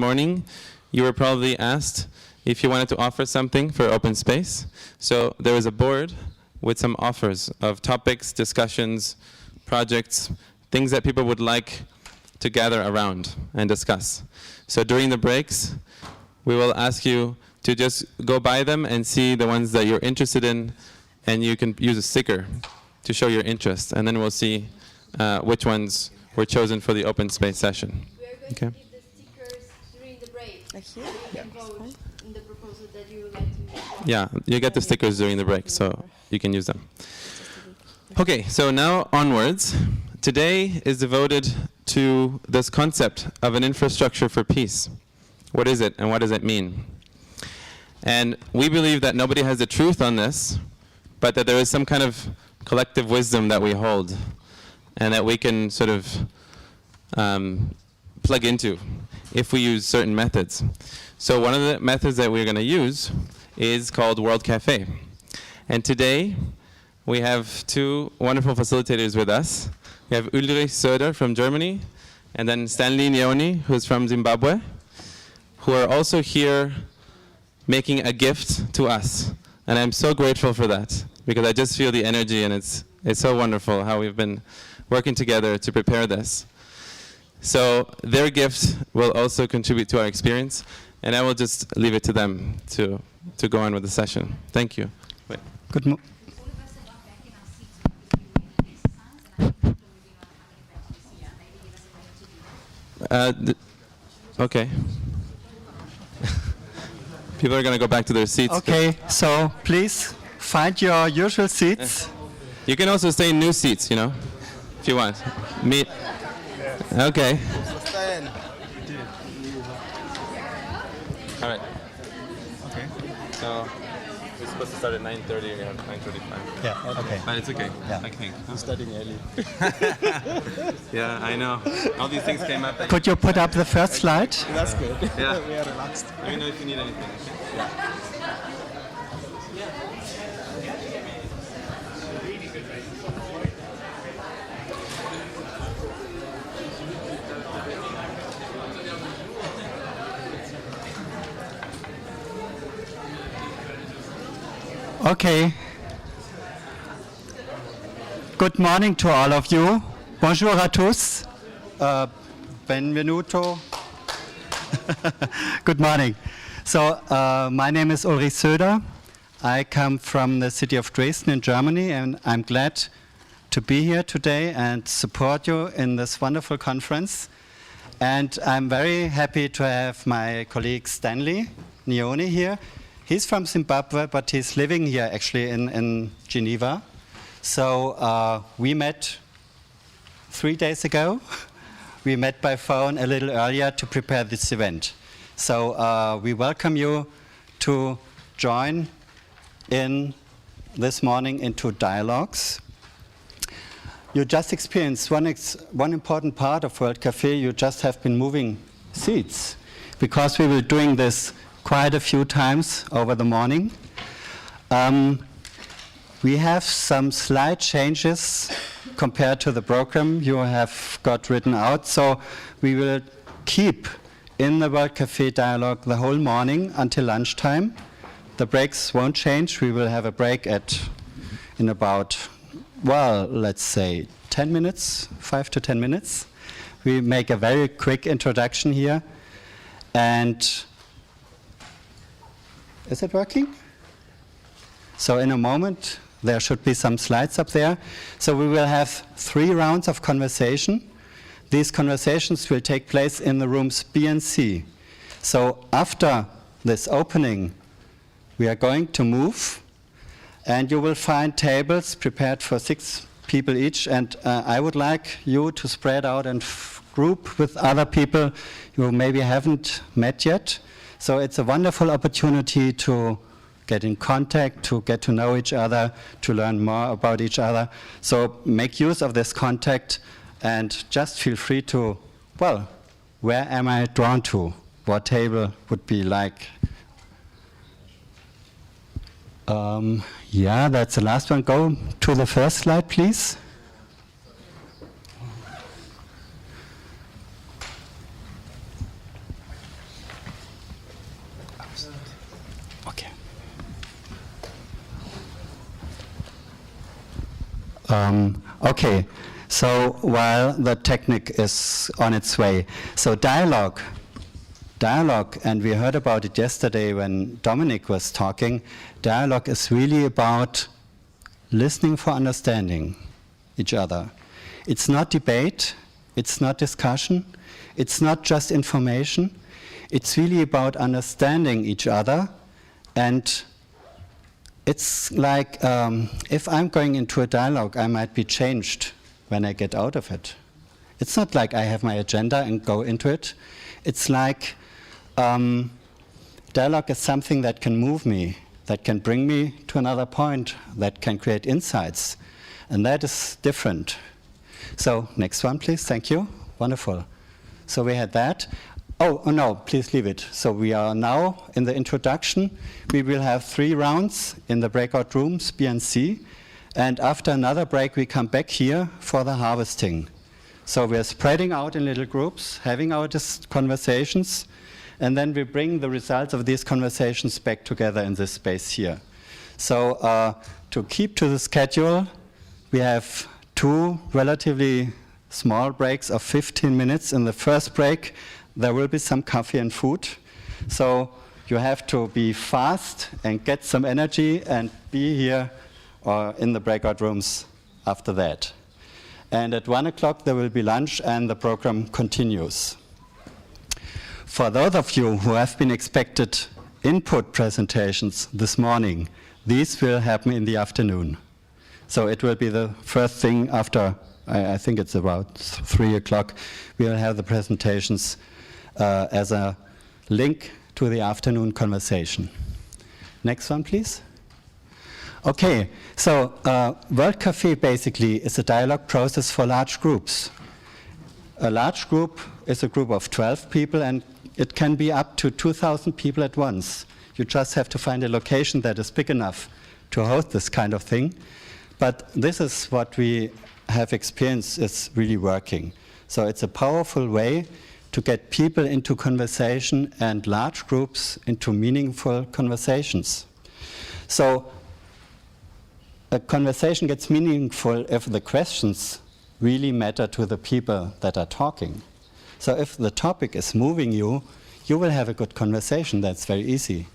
morning, you were probably asked if you wanted to offer something for open space. So there was a board with some offers of topics, discussions, projects, things that people would like to gather around and discuss. So during the breaks, we will ask you to just go by them and see the ones that you're interested in, and you can use a sticker to show your interest, and then we'll see which ones were chosen for the open space session. We are going to give the stickers during the break. So you can vote in the proposal that you would like to make. Yeah, you get the stickers during the break, so you can use them. Okay, so now onwards. Today is devoted to this concept of an infrastructure for peace. What is it and what does it mean? And we believe that nobody has the truth on this, but that there is some kind of collective wisdom that we hold and that we can sort of plug into if we use certain methods. So one of the methods that we're going to use is called World Café. And today we have two wonderful facilitators with us. We have Ulrich Soeder from Germany, and then Stanley Nyoni, who's from Zimbabwe, who are also here making a gift to us. And I'm so grateful for that, because I just feel the energy, and it's so wonderful how we've been working together to prepare this. So their gift will also contribute to our experience, and I will just leave it to them to go on with the session. Thank you. Wait. Good morning. Okay. People are going to go back to their seats. Okay, so please find your usual seats. You can also stay in new seats, you know, if you want. Meet. Okay. All right. Okay. So we're supposed to start at 9:30. We have 9:35. Yeah. Okay. But it's okay. Yeah. I think. I'm studying early. Yeah, I know. All these things came up. Could you put up the first slide? That's good. Yeah. We are relaxed. Let me know if you need anything. Okay. Good morning to all of you. Bonjour à tous. Benvenuto. Good morning. So my name is Ulrich Soeder. I come from the city of Dresden in Germany, and I'm glad to be here today and support you in this wonderful conference. And I'm very happy to have my colleague Stanley Nyoni here. He's from Zimbabwe, but he's living here actually in Geneva. So we met 3 days ago. We met by phone a little earlier to prepare this event. So we welcome you to join in this morning into dialogues. You just experienced one important part of World Café. You just have been moving seats, because we were doing this quite a few times over the morning. We have some slight changes compared to the program you have got written out. So we will keep in the World Café dialogue the whole morning until lunchtime. The breaks won't change. We will have a break in about, well, let's say 10 minutes, 5 to 10 minutes. We make a very quick introduction here. And is it working? So in a moment, there should be some slides up there. So we will have 3 rounds of conversation. These conversations will take place in the rooms B and C. So after this opening, we are going to move, and you will find tables prepared for 6 people each. And I would like you to spread out and group with other people you maybe haven't met yet. So it's a wonderful opportunity to get in contact, to get to know each other, to learn more about each other. So make use of this contact and just feel free to, well, where am I drawn to? What table would be like? Yeah, that's the last one. Go to the first slide, please. Okay. Okay, so while the technique is on its way, so dialogue, and we heard about it yesterday when Dominic was talking, dialogue is really about listening for understanding each other. It's not debate, it's not discussion, it's not just information, it's really about understanding each other. And it's like if I'm going into a dialogue, I might be changed when I get out of it. It's not like I have my agenda and go into it. It's like dialogue is something that can move me, that can bring me to another point, that can create insights. And that is different. So next one, please. Thank you. Wonderful. So we had that. Oh, no, please leave it. So we are now in the introduction. We will have 3 rounds in the breakout rooms, B and C. And after another break, we come back here for the harvesting. So we are spreading out in little groups, having our conversations, and then we bring the results of these conversations back together in this space here. So to keep to the schedule, we have 2 relatively small breaks of 15 minutes. In the first break, there will be some coffee and food. So you have to be fast and get some energy and be here or in the breakout rooms after that. And at 1 o'clock there will be lunch and the program continues. For those of you who have been expected input presentations this morning, these will happen in the afternoon. So it will be the first thing after, I think it's about 3 o'clock, we will have the presentations as a link to the afternoon conversation. Next one, please. Okay, so World Café basically is a dialogue process for large groups. A large group is a group of 12 people, and it can be up to 2,000 people at once. You just have to find a location that is big enough to host this kind of thing. But this is what we have experienced is really working. So it's a powerful way to get people into conversation and large groups into meaningful conversations. So a conversation gets meaningful if the questions really matter to the people that are talking. So if the topic is moving you, you will have a good conversation. That's very easy.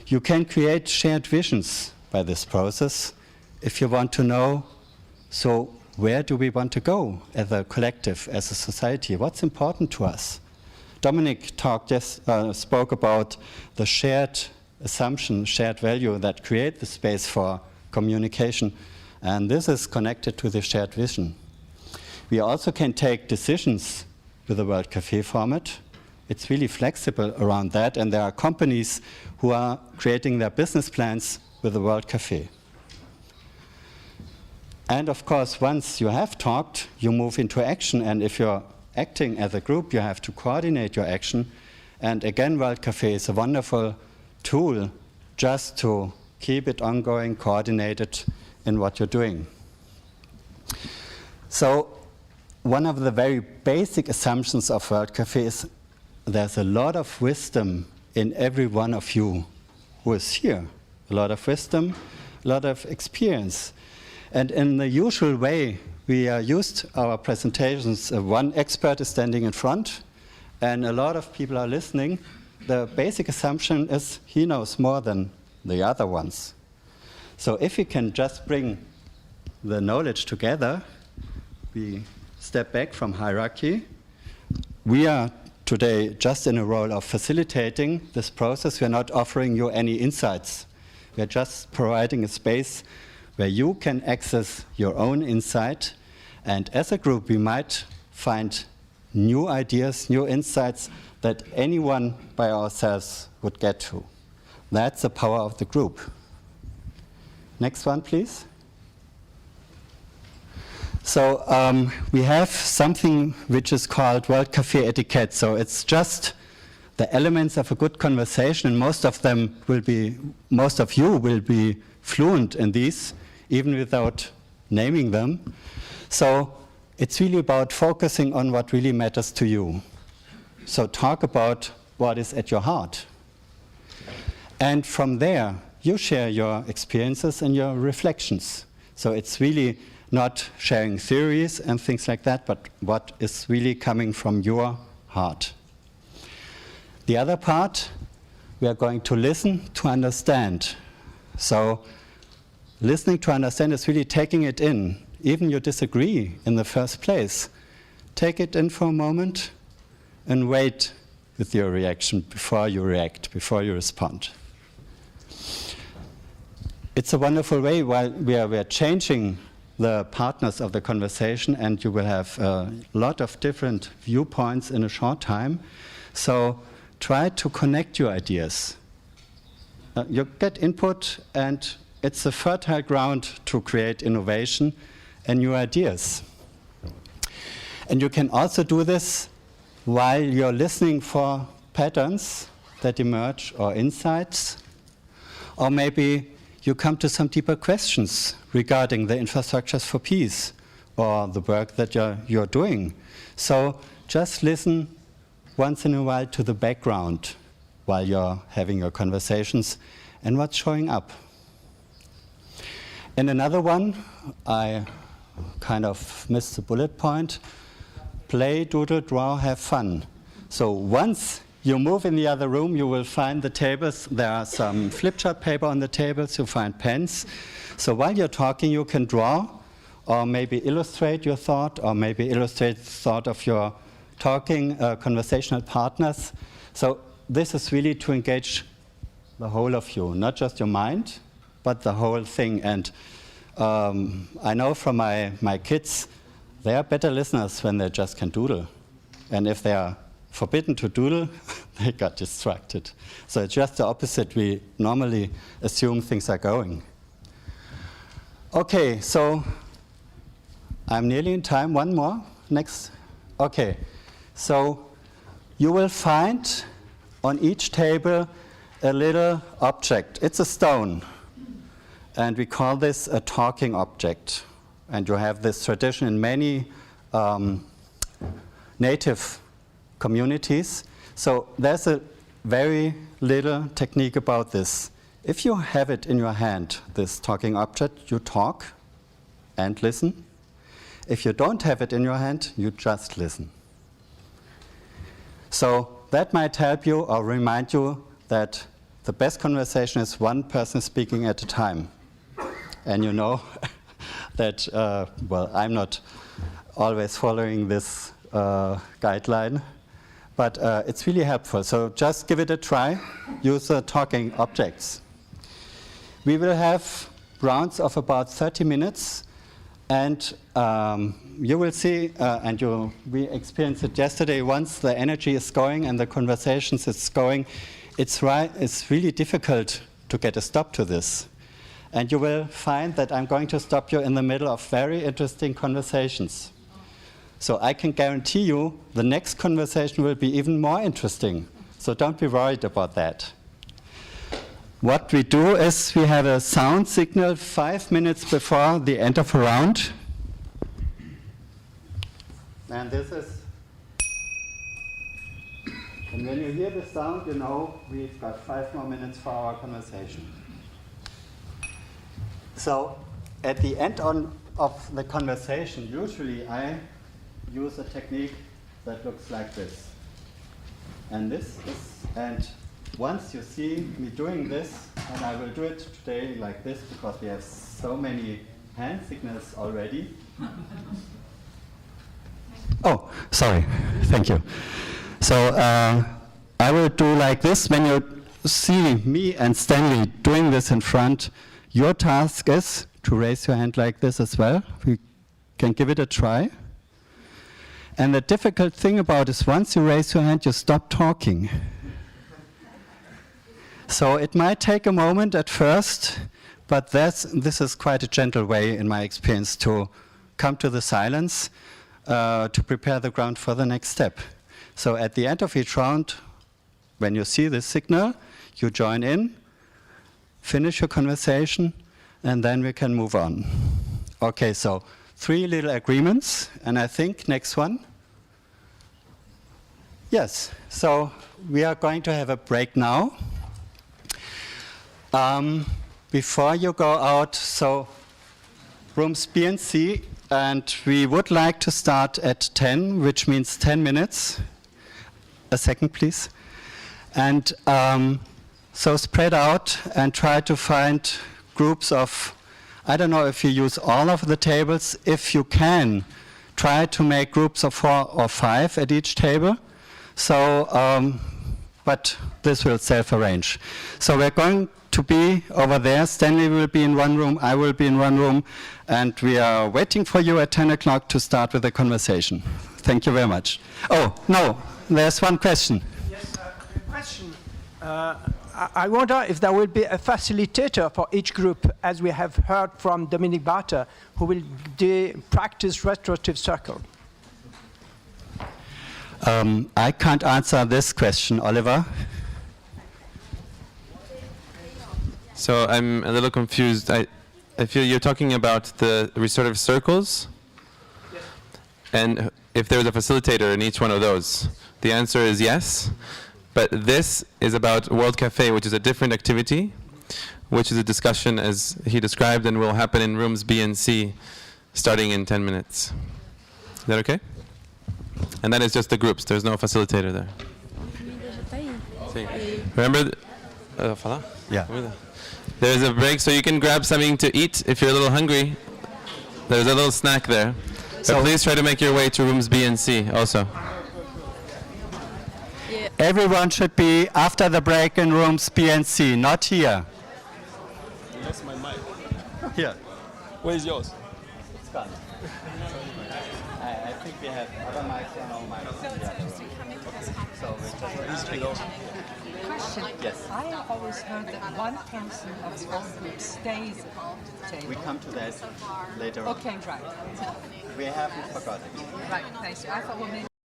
You can create shared visions by this process if you want to know, so where do we want to go as a collective, as a society? What's important to us? Dominic spoke about the shared assumption, shared value that create the space for communication, and this is connected to the shared vision. We also can take decisions with the World Café format. It's really flexible around that, and there are companies who are creating their business plans with the World Café. And of course, once you have talked, you move into action, and if you're acting as a group, you have to coordinate your action. And again, World Café is a wonderful tool just to keep it ongoing, coordinated in what you're doing. So one of the very basic assumptions of World Café is there's a lot of wisdom in every one of you who is here. A lot of wisdom, a lot of experience. And in the usual way, we used our presentations. One expert is standing in front, and a lot of people are listening. The basic assumption is he knows more than the other ones. So if we can just bring the knowledge together, we step back from hierarchy. We are today just in a role of facilitating this process. We are not offering you any insights. We are just providing a space where you can access your own insight. And as a group, we might find new ideas, new insights that anyone by ourselves would get to. That's the power of the group. Next one, please. So we have something which is called World Café etiquette. So it's just the elements of a good conversation, and most of you will be fluent in these, even without naming them. So it's really about focusing on what really matters to you. So talk about what is at your heart. And from there, you share your experiences and your reflections. So it's really not sharing theories and things like that, but what is really coming from your heart. The other part, we are going to listen to understand. So listening to understand is really taking it in. Even you disagree in the first place, take it in for a moment and wait with your reaction before you react, before you respond. It's a wonderful way while we are changing the partners of the conversation, and you will have a lot of different viewpoints in a short time. So try to connect your ideas. You get input, and it's a fertile ground to create innovation and new ideas. And you can also do this while you're listening for patterns that emerge or insights, or maybe you come to some deeper questions regarding the infrastructures for peace or the work that you're doing. So just listen once in a while to the background while you're having your conversations and what's showing up. And another one, I kind of missed the bullet point: play, doodle, draw, have fun. So once you move in the other room, you will find the tables. There are some flip chart paper on the tables. You find pens. So while you're talking, you can draw, or maybe illustrate your thought, or maybe illustrate the thought of your talking conversational partners. So this is really to engage the whole of you, not just your mind, but the whole thing. And I know from my kids, they are better listeners when they just can doodle. And if they are forbidden to doodle, they got distracted. So it's just the opposite. We normally assume things are going. Okay, so I'm nearly in time. One more. Next. Okay, so you will find on each table a little object. It's a stone. And we call this a talking object. And you have this tradition in many native communities. So there's a very little technique about this. If you have it in your hand, this talking object, you talk and listen. If you don't have it in your hand, you just listen. So that might help you or remind you that the best conversation is one person speaking at a time. And you know that, well, I'm not always following this guideline, but it's really helpful. So just give it a try. Use the talking objects. We will have rounds of about 30 minutes, and you will see, we experienced it yesterday, once the energy is going and the conversations is going, it's really difficult to get a stop to this. And you will find that I'm going to stop you in the middle of very interesting conversations. So I can guarantee you the next conversation will be even more interesting. So don't be worried about that. What we do is we have a sound signal 5 minutes before the end of a round. And this is, and when you hear the sound, you know we've got 5 more minutes for our conversation. So at the end of the conversation, usually I use a technique that looks like this. And once you see me doing this, and I will do it today like this because we have so many hand signals already. Oh, sorry, thank you. So I will do like this. When you see me and Stanley doing this in front, your task is to raise your hand like this as well. We can give it a try. And the difficult thing about it is once you raise your hand, you stop talking. So it might take a moment at first, but this is quite a gentle way, in my experience, to come to the silence, to prepare the ground for the next step. So at the end of each round, when you see this signal, you join in, finish your conversation, and then we can move on. Okay, so 3 little agreements, and I think next one. Yes, so we are going to have a break now. Before you go out, so rooms B and C, and we would like to start at 10, which means 10 minutes. A second, please. And so spread out and try to find groups of, I don't know if you use all of the tables. If you can, try to make groups of 4 or 5 at each table. So, but this will self-arrange. So we're going to be over there. Stanley will be in one room, I will be in one room, and we are waiting for you at 10 o'clock to start with the conversation. Thank you very much. Oh, no, there's one question. Yes, question. I wonder if there will be a facilitator for each group, as we have heard from Dominic Barter, who will practice restorative circle. I can't answer this question, Oliver. So I'm a little confused. I feel you're talking about the restorative circles, yes. And if there's a facilitator in each one of those. The answer is yes, but this is about World Café, which is a different activity, which is a discussion as he described and will happen in rooms B and C starting in 10 minutes. Is that okay? And that is just the groups, there's no facilitator there. Remember? Yeah. There's a break, so you can grab something to eat if you're a little hungry. There's a little snack there. So but please try to make your way to rooms B and C also. Yeah. Everyone should be after the break in rooms B and C, not here. You lost my mic. Here. Where's yours? It's gone. I think we have other mics and no mics. So it's interesting coming to this Please question. Yes. I always heard that one person of the whole group stays at the table. We come to that later on. Okay, right. We haven't forgotten. Right, thanks. I thought, well, maybe